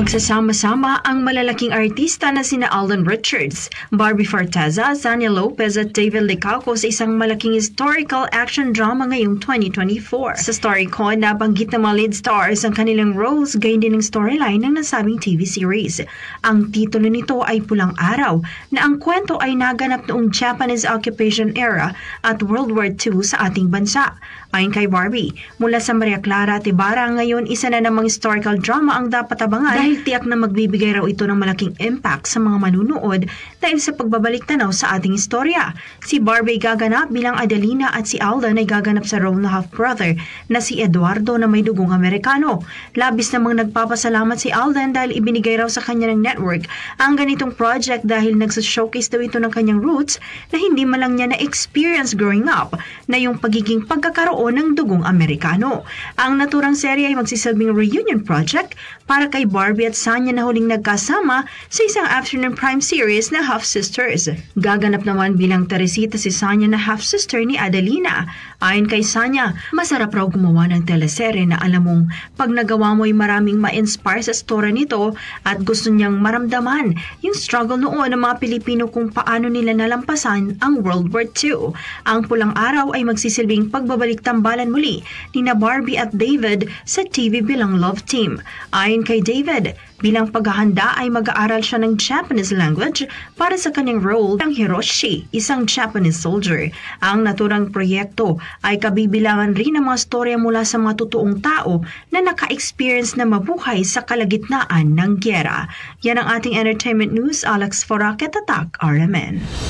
Magsasama-sama ang malalaking artista na sina Alden Richards, Barbie Forteza, Zania Lopez at David Licauco sa isang malaking historical action drama ngayong 2024. Sa StoryCon, nabanggit na mga lead stars ang kanilang roles, gayon din ang storyline ng nasabing TV series. Ang titulo nito ay Pulang Araw, na ang kwento ay naganap noong Japanese occupation era at World War II sa ating bansa. Ayon kay Barbie, mula sa Maria Clara at Ibarra, ngayon isa na namang historical drama ang dapat abangan dahil tiyak na magbibigay raw ito ng malaking impact sa mga manunood dahil sa pagbabalik tanaw sa ating istorya. Si Barbie gaganap bilang Adelina at si Alden ay gaganap sa role na half-brother na si Eduardo na may dugong Amerikano. Labis namang nagpapasalamat si Alden dahil ibinigay raw sa kanya ng network ang ganitong project dahil nagsa-showcase daw ito ng kanyang roots na hindi man lang niya na-experience growing up na yung pagiging pagkakaroon ng dugong Amerikano. Ang naturang serye ay magsisilbing reunion project para kay Barbie at Sanya na huling nagkasama sa isang afternoon prime series na Half Sisters. Gaganap naman bilang Teresita si Sanya na half-sister ni Adelina. Ayon kay Sanya, masarap raw gumawa ng teleserye na alam mong pag nagawa mo ay maraming ma-inspire sa story nito at gusto niyang maramdaman yung struggle noon ng mga Pilipino kung paano nila nalampasan ang World War II. Ang Pulang Araw ay magsisilbing pagbabalik tambalan muli ni na Barbie at David sa TV bilang love team. Ayon kay David, bilang paghahanda ay mag-aaral siya ng Japanese language para sa kanyang role ng Hiroshi, isang Japanese soldier. Ang naturang proyekto ay kabibilangan rin ng mga storya mula sa mga totoong tao na naka-experience na mabuhay sa kalagitnaan ng gyera. Yan ang ating entertainment news. Alex Foraque, Tatak, RMN.